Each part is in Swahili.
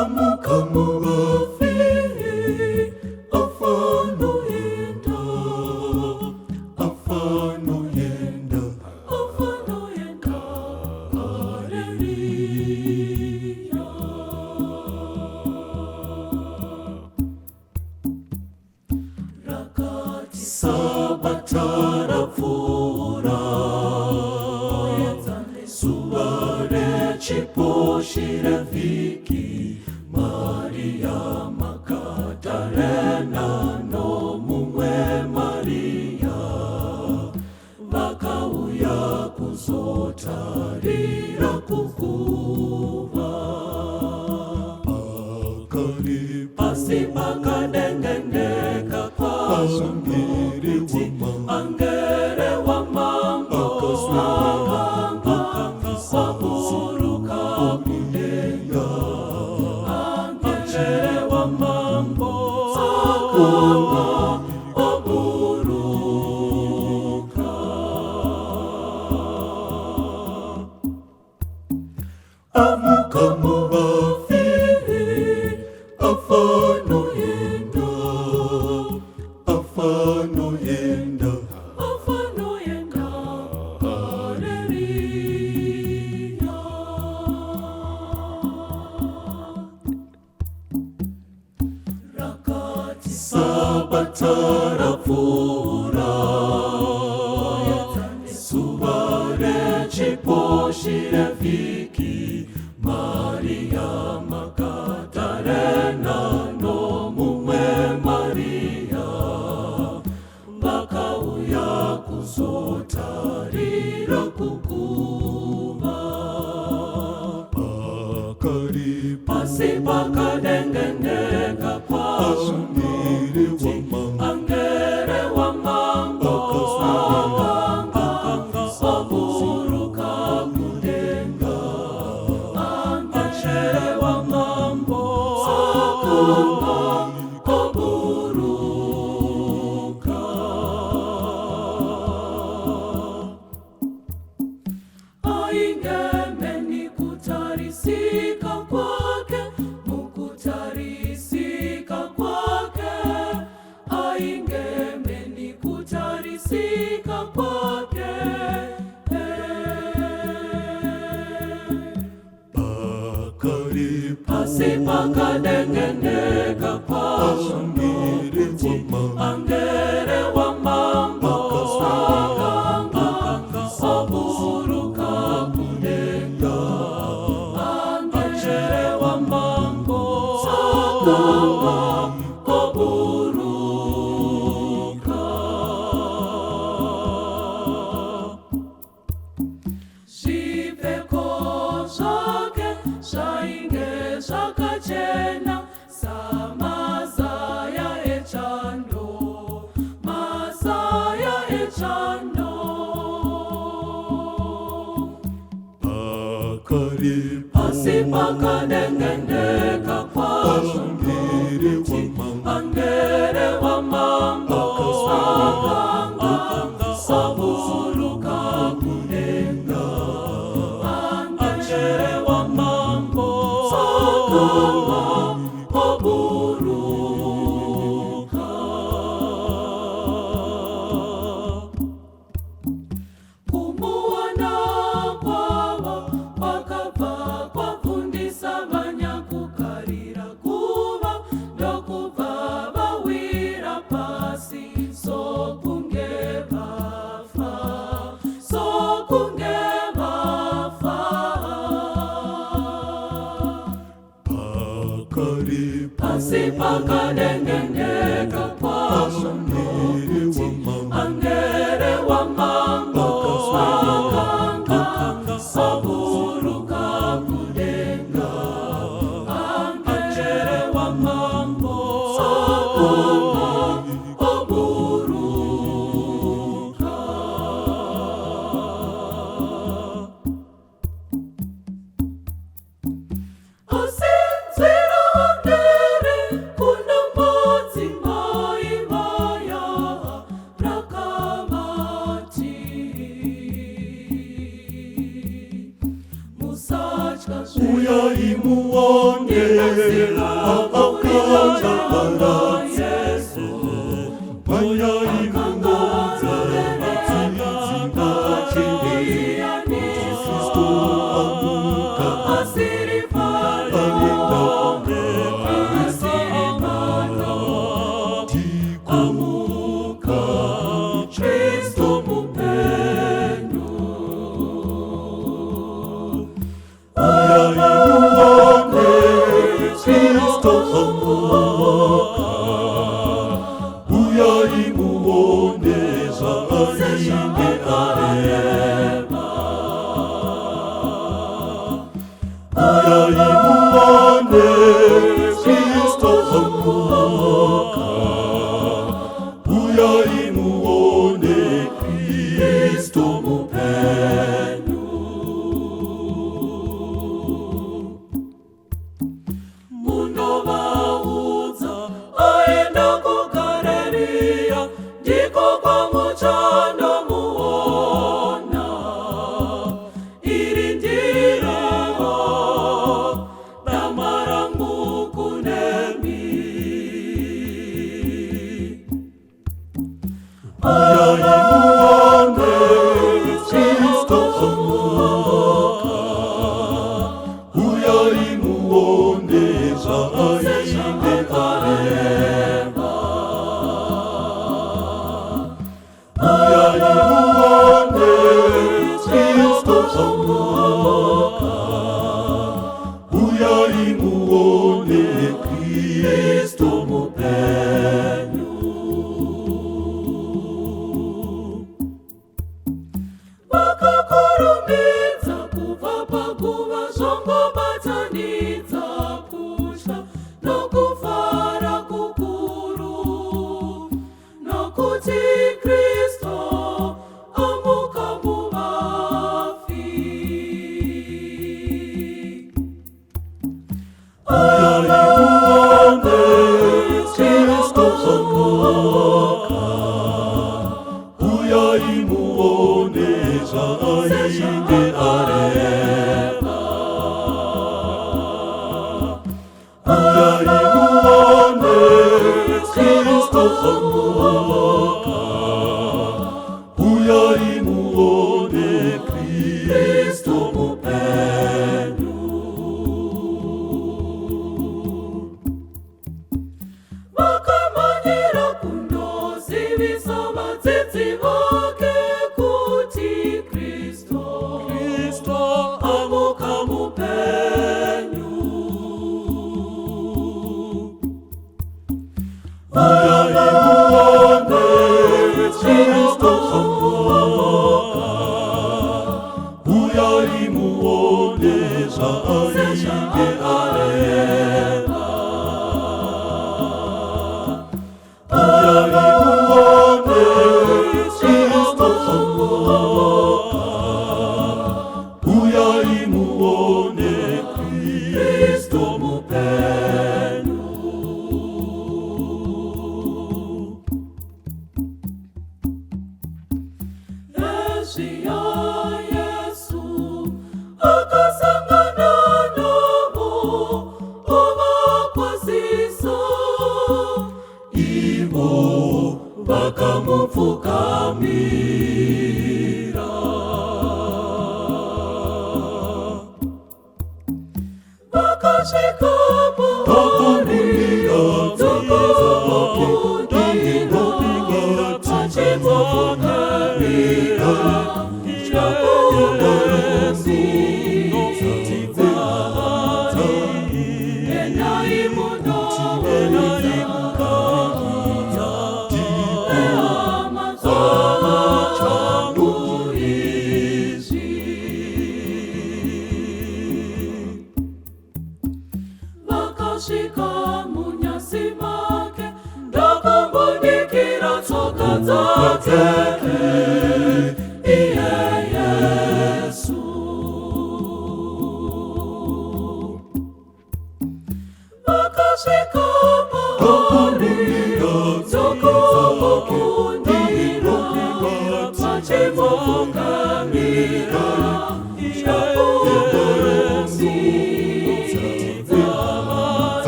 Amukamuafi afano yenda haleluya. Rakati sabatara fura subare chiposhire viki Maria Magdalena no mumwe Maria vakauya kuzotarira kukuva pasi pakadengengeka angere wa mambo waburuka kudenga angere wa mambo waburuka amukamuafi afano yenda haleluya. Rakati sabatara fura subare chiposhire viki Maria Magdalena no mumwe Maria vakauya kuzotarira kukuva pasi pakadengengeka angere wa mambo waburuka kudenga angere wa mambo waburuka aingemeni kutarisika kwake mukutarisika kwake aingemeni kutarisika kwake pasi pakadengengeka angere wa mambo waburuka kudenga angere wa mambo waburuka shipeko zake shainge zakachena samazaya echando masaya echando pasi pakadengengeka angere wa mambo waburuka kudenga angere wa mambo waburuka kumuona kwabo wakava kwafundisa banyakukarira kuba ndokuva bawira pasi sokunge bafa pasi pakadengengeka angere wa mambo waburuka kudenga angere wa mambo waburuka asinzira andere kuna motsi mai Mungu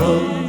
Amen.